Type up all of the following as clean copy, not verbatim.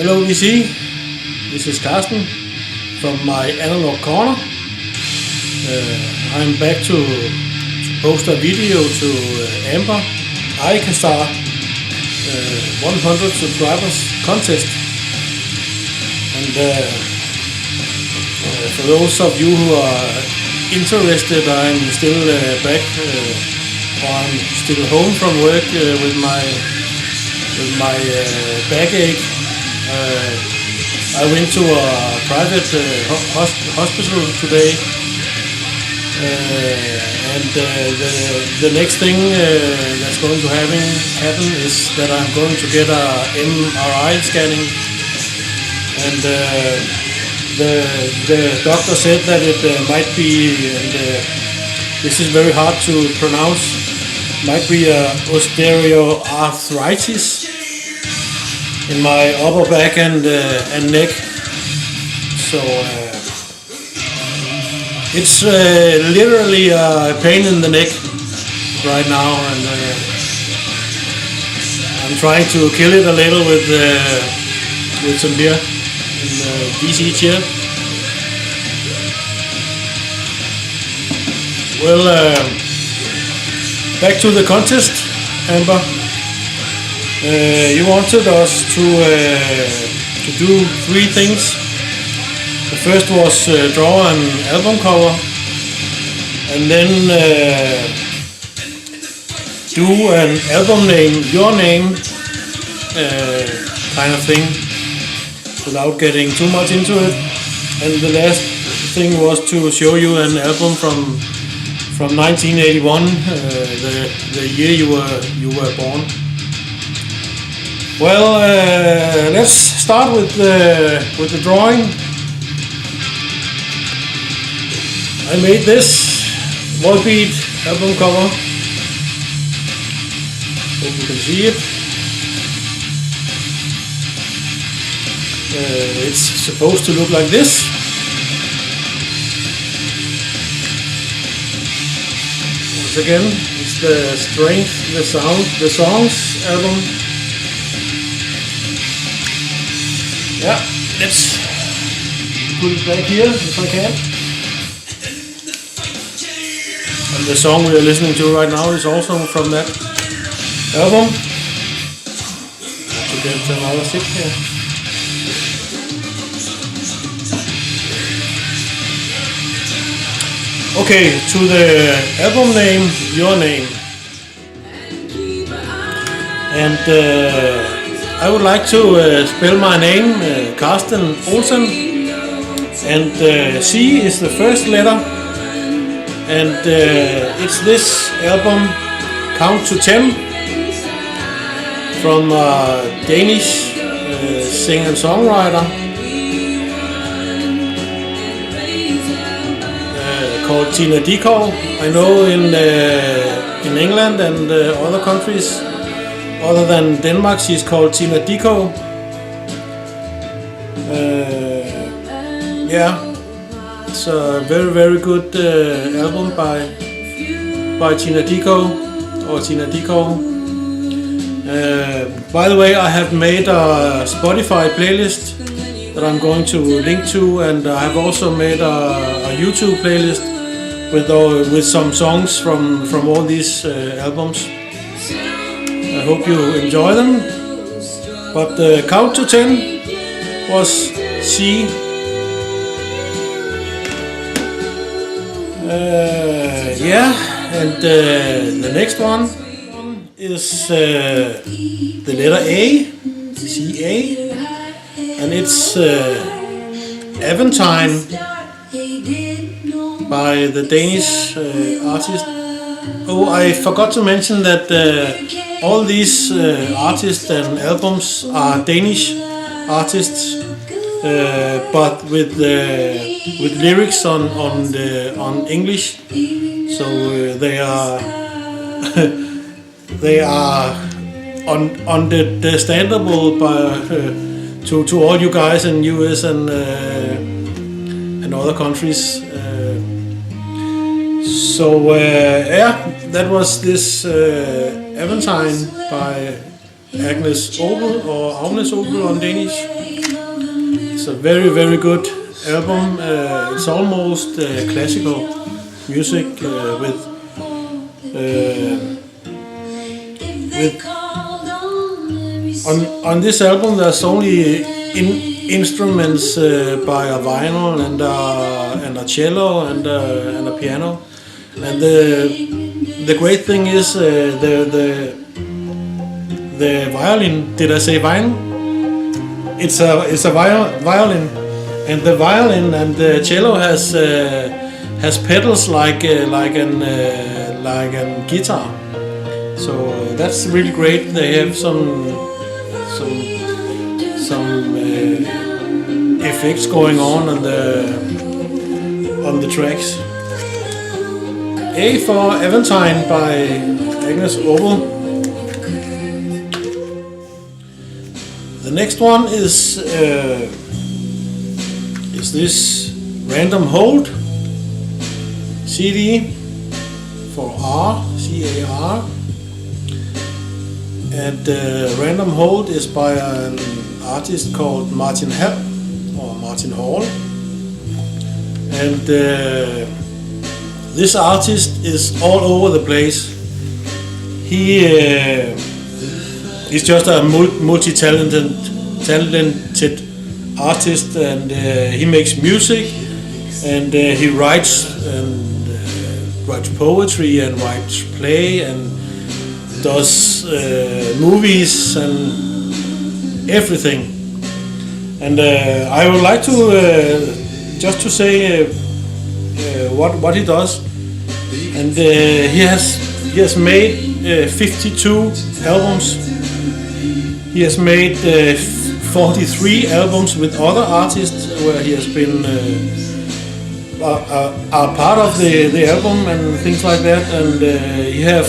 Hello VC, this is Carsten from my analog corner. I'm back to post a video to Amber Aekastar 100 subscribers contest, and for those of you who are interested, I'm still back, or I'm still home from work with my backache. I went to a private hospital today, and the next thing that's going to happen is that I'm going to get a MRI scanning, and the doctor said that it might be, and this is very hard to pronounce, might be osteoarthritis in my upper back and neck. So it's literally a pain in the neck right now, and I'm trying to kill it a little with some beer in the DC chair. Well, back to the contest, Amber. You wanted us to do 3 things. The first was draw an album cover, and then do an album name, your name, kind of thing, without getting too much into it. And the last thing was to show you an album from 1981, the year you were born. Well, let's start with the drawing. I made this Volbeat album cover. Hope you can see it. It's supposed to look like this. Once again, it's the Strength, the Sound, the Songs album. Yeah, let's put it back here if I can. And the song we are listening to right now is also from that album. To get another sip here. Okay, to the album name, your name. And I would like to spell my name, Carsten Olsen, and C is the first letter, and it's this album, Count to 10, from a Danish singer and songwriter called Tina Dickow. I know in England and other countries other than Denmark, she's called Tina Dickow. Yeah, it's a very, very good album by Tina Dickow, or Tina Dickow. By the way, I have made a Spotify playlist that I'm going to link to, and I have also made a YouTube playlist with some songs from all these albums. I hope you enjoy them. But the Count to 10 was C. Yeah, and the next one is the letter A, C-A, and it's Aventine by the Danish artist. Oh, I forgot to mention that all these artists and albums are Danish artists, but with lyrics on English. So they are they are understandable to all you guys in US and other countries. So yeah, that was this Aventine by Agnes Obel, or Agnes Obel on Danish. It's a very, very good album. It's almost classical music with on this album. There's only instruments by a violin and a cello and a piano. And the great thing is the violin. Did I say violin? It's a violin, and the violin and the cello has pedals like a guitar. So that's really great. They have some effects going on the tracks. A for Aventine by Aekastar. The next one is this Random Hold CD for R, C-A-R, and Random Hold is by an artist called Martin Hall, and this artist is all over the place. He's just a multi-talented artist, and he makes music, and he writes poetry and writes play and does movies and everything. And I would like to just to say what he does. And he has made 52 albums. He has made 43 albums with other artists where he has been a part of the album and things like that. And he have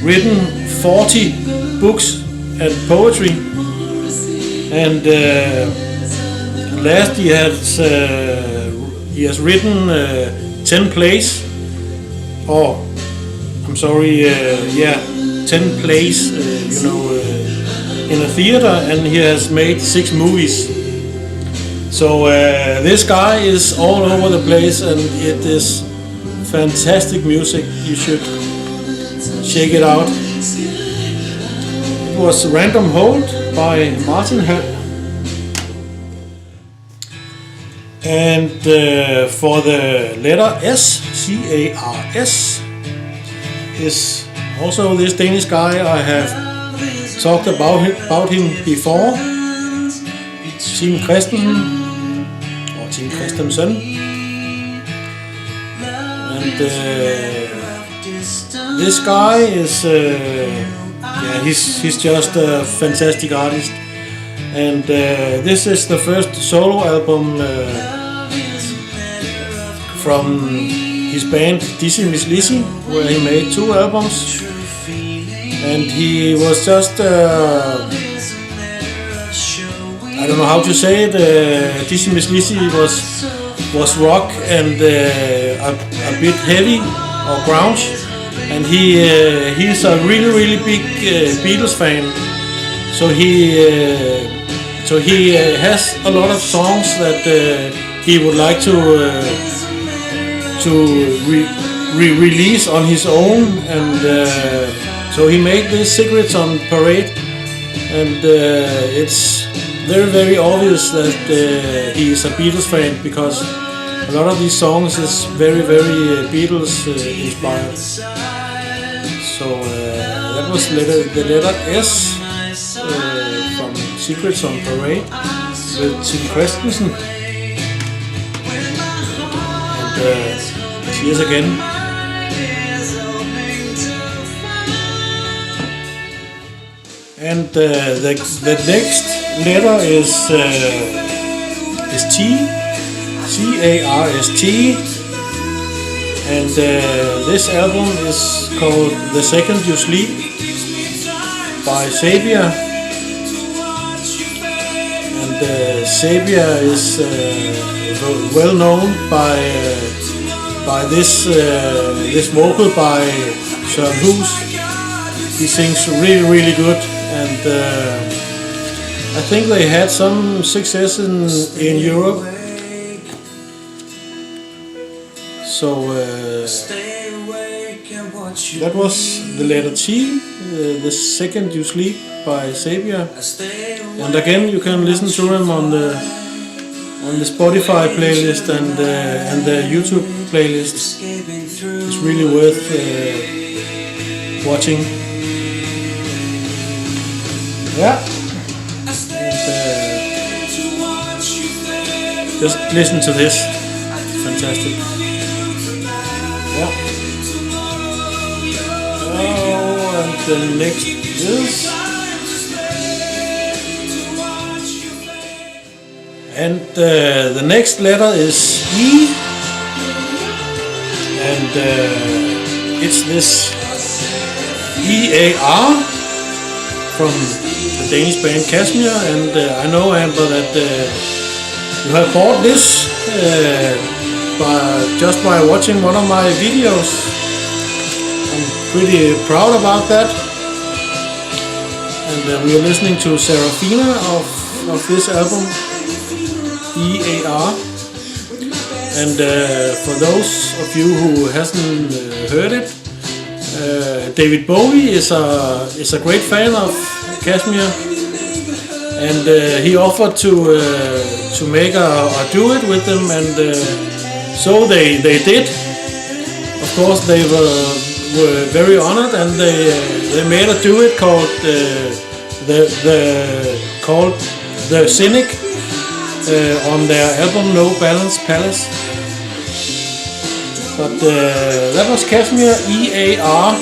written 40 books and poetry. And last he has written 10 plays. 10 plays, in a theater, and he has made 6 movies. So this guy is all over the place, and it is fantastic music. You should check it out. It was Random Hold by Martin Hall. And for the letter S, C-A-R-S, is also this Danish guy. I have talked about him before. Tim Christensen. And this guy is he's just a fantastic artist. And this is the first solo album from his band Dizzy Miss Lizzy, where he made 2 albums. And he was just I don't know how to say it. Dizzy Miss Lizzy was rock and a bit heavy or grunge, and he's a really big Beatles fan. So he has a lot of songs that he would like to release on his own, and so he made this Cigarettes on Parade, and it's very obvious that he is a Beatles fan, because a lot of these songs is very Beatles inspired. So that was the letter S from Cigarettes on Parade with Tim Christensen. And cheers again. And the next letter is T, C-A-R-S-T, and this album is called The Second You Sleep by Sabia. And Sabia is well known by this vocal by Søren Hus. He sings really good, and I think they had some success in Europe. So that was the letter T, the second You Sleep by Xavier. And again, you can listen to him on the Spotify playlist and the YouTube playlist. It's really worth watching. Yeah. And, just listen to this. Fantastic. Yeah. Oh, and the next is. And the next letter is E. And it's this EAR from the Danish band Kashmir. And I know, Amber, that you have bought this just by watching one of my videos. I'm pretty proud about that. And we are listening to Serafina of this album, EAR. And for those of you who hasn't heard it, David Bowie is a great fan of Kashmir, and he offered to make a duet with them, and so they did. Of course, they were very honored, and they made a duet called the Cynic on their album No Balance Palace. But that was Kashmir, EAR.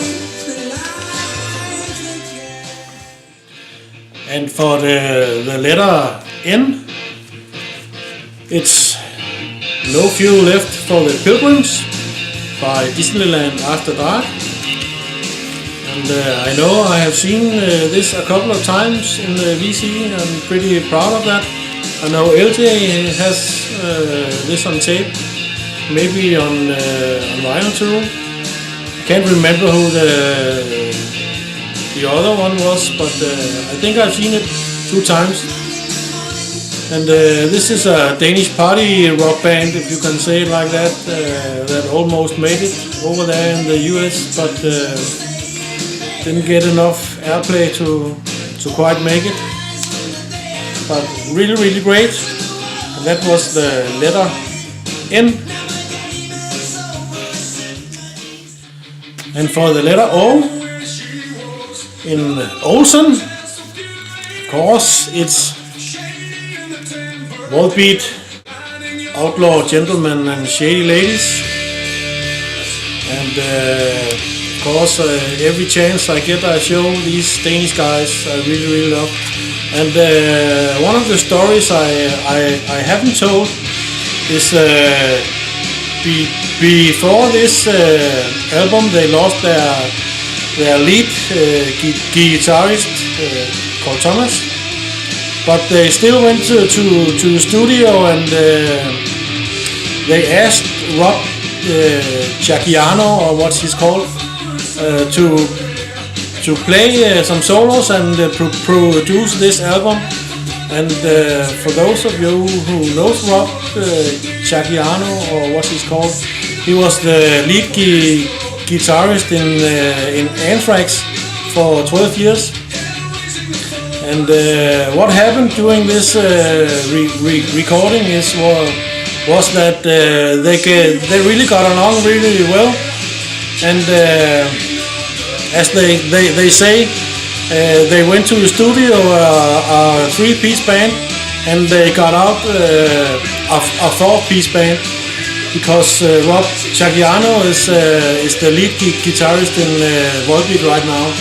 And for the letter N, it's No Fuel Left for the Pilgrims by Disneyland After Dark. And I know I have seen this a couple of times in the VC. I'm pretty proud of that. I know LJ has this on tape, maybe on Rhino too. Can't remember who the other one was, but I think I've seen it 2 times. And this is a Danish party rock band, if you can say it like that, that almost made it over there in the US, but didn't get enough airplay to quite make it. But really, really great. And that was the letter N. And for the letter O, in Olsen, of course, it's Volbeat, Outlaw Gentlemen and Shady Ladies. And of course, every chance I get, I show these Danish guys I really, really love. And one of the stories I haven't told is before this album, they lost their lead guitarist called Thomas, but they still went to the studio, and they asked Rob Giacchiano, or what's he's called, to play some solos and produce this album. And for those of you who knows Rob Giacchiano, or what he's called, he was the lead guitarist in Anthrax for 12 years. And what happened during this recording was that they really got along really well. And as they say, they went to the studio, a 3-piece band, and they got out a 4-piece band, because Rob Giacchiano is the lead guitarist in Volbeat right now.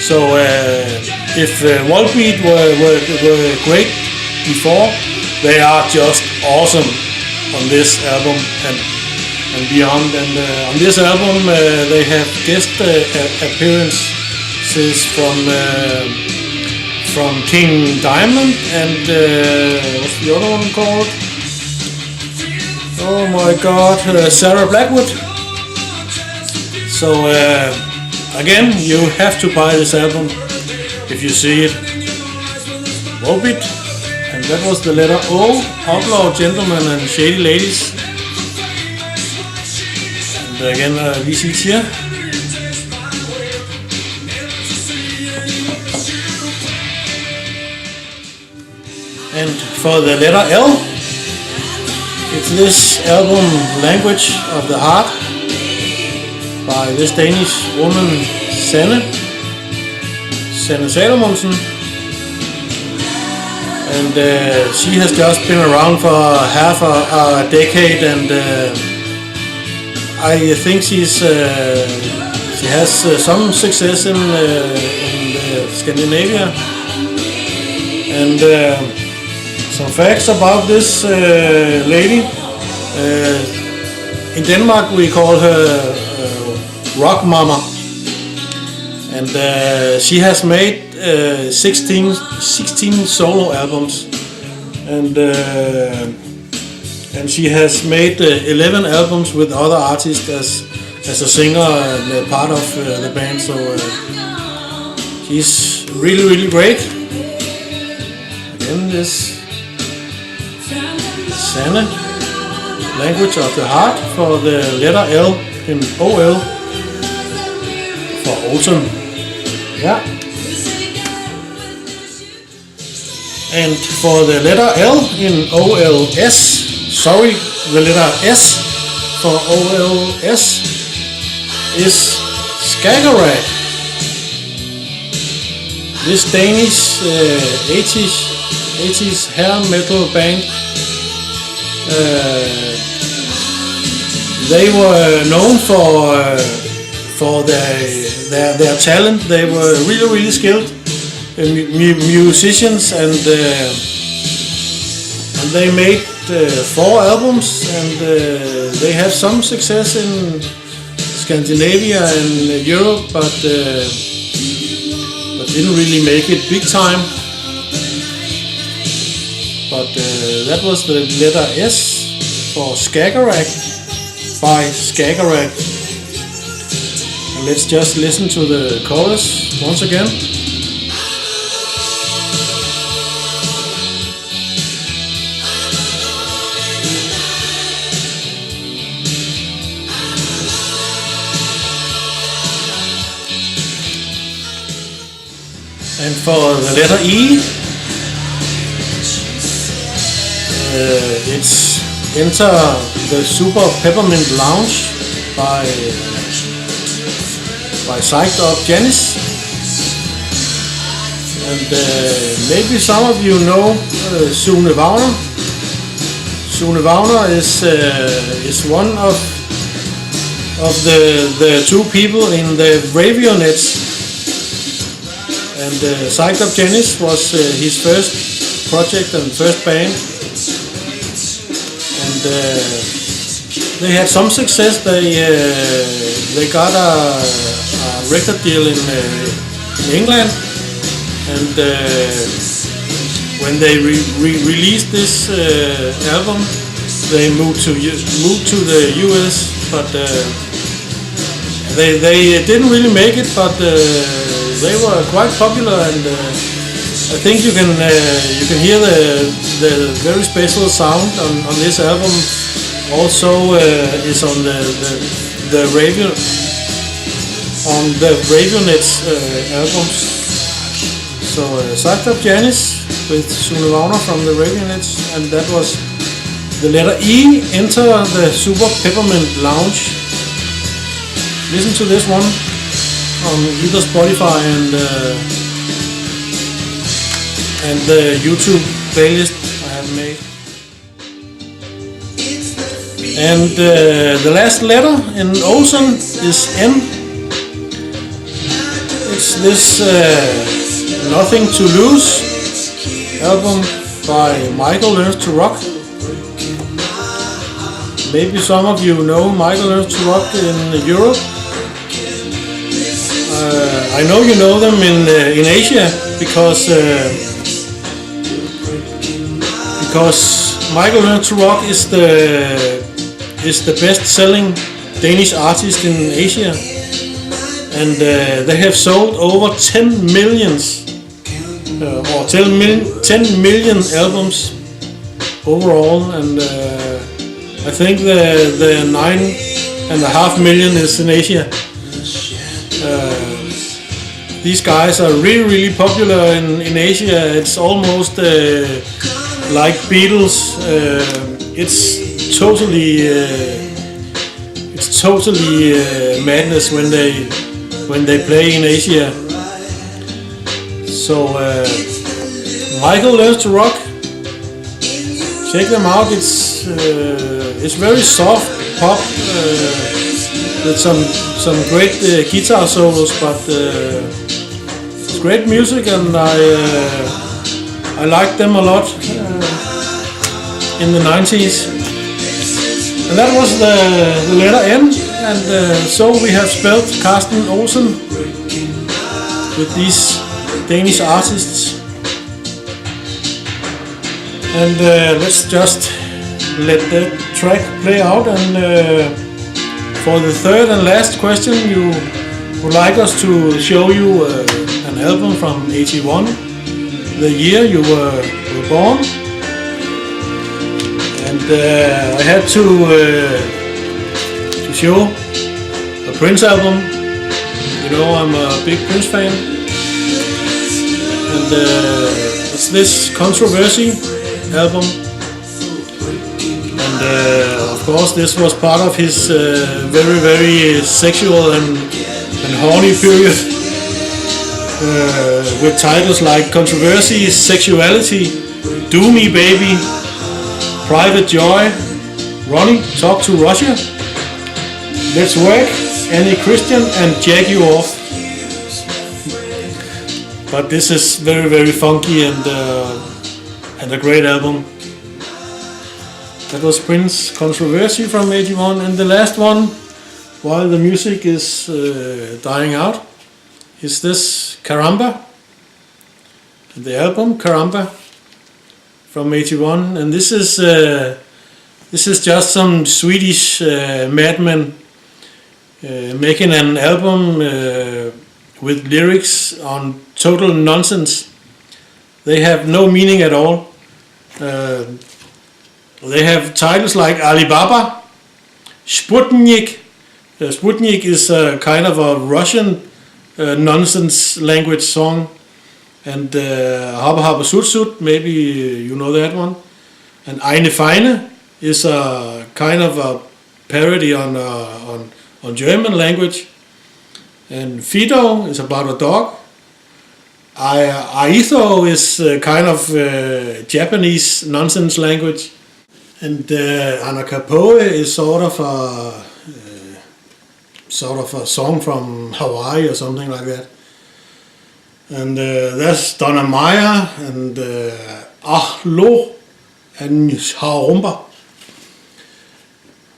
So if Volbeat were great before, they are just awesome on this album and beyond. And on this album they have guest appearances from King Diamond and what's the other one called? Oh my god, Sarah Blackwood. So again, you have to buy this album if you see it. Wobit, and that was the letter O, Outlaw Gentlemen and Shady Ladies. And again, vi sit here. And for the letter L, it's this album Language of the Heart by this Danish woman Sanne Salomonsen. And she has just been around for half a decade, and I think she has some success in Scandinavia. And some facts about this lady. In Denmark we call her Rock Mama, and she has made 16 solo albums, and she has made 11 albums with other artists as a singer and part of the band. So she's really great. Again, this Sanne, Language of the Heart, for the letter L in OL for autumn. Yeah. And for the letter L in OLS, sorry, the letter S for OLS is Skagerrak. This Danish 80s hair metal band. They were known for their talent. They were really skilled musicians, and they made 4 albums, and they have some success in Scandinavia and Europe, but didn't really make it big time. But that was the letter S for Skagerrak by Skagerrak. And let's just listen to the chorus once again. And for the letter E, it's Enter the Super Peppermint Lounge by Psyched Up Janice. And maybe some of you know Sune Wagner. Sune Wagner is one of the 2 people in the Ravionets. And Psyched Up Janice was his first project and first band. And they had some success. They got a record deal in England, and when they released this album, they moved to the US, but they didn't really make it, but they were quite popular, and I think you can hear the very special sound on this album. Also is on the Ravionets albums. So Psyched Up Janice with Sune Wagner from the Ravionets, and that was the letter E, Enter the Super Peppermint Lounge. Listen to this one on either Spotify and the YouTube playlist I have made. And the last letter in Olsen is N. It's this Nothing to Lose album by Michael Learns to Rock. Maybe some of you know Michael Learns to Rock in Europe. I know you know them in Asia because Michael Learns to Rock is the best-selling Danish artist in Asia, and they have sold over 10 million or 10 million albums overall, and I think the 9.5 million is in Asia. These guys are really popular in Asia. It's almost like Beatles. It's totally madness when they play in Asia. So Michael Learns to Rock. Check them out. It's very soft pop with some great guitar solos, but it's great music, and I liked them a lot in the 90s. And that was the letter N, and so we have spelled Carsten Olsen with these Danish artists. And let's just let the track play out, and for the third and last question, you would like us to show you an album from 81, the year you were born. And I had to show a Prince album. You know, I'm a big Prince fan. And it's this Controversy album. And of course this was part of his very sexual and horny period, with titles like Controversy, Sexuality, Do Me Baby, Private Joy, Ronnie, Talk to Russia, Let's Work, Annie Christian, and Jack You Off. But this is very funky and a great album. That was Prince, Controversy from 81, and the last one, while the music is dying out, is this Caramba, the album Caramba from 81, and this is just some Swedish madmen making an album with lyrics on total nonsense. They have no meaning at all. They have titles like Alibaba, Sputnik. Sputnik is a kind of a Russian nonsense language song, and Habba Habba Sut Sut, maybe you know that one. And Eine Feine is a kind of a parody on German language. And Fido is about a dog. Aitho is kind of Japanese nonsense language. And Anakapoe is sort of a song from Hawaii or something like that. And there's Donna Maya and Ahlo and Harumba.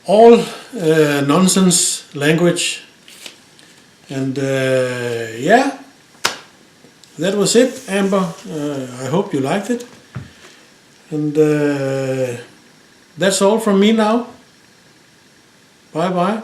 All nonsense language. And yeah, that was it, Amber. I hope you liked it. And that's all from me now. Bye bye.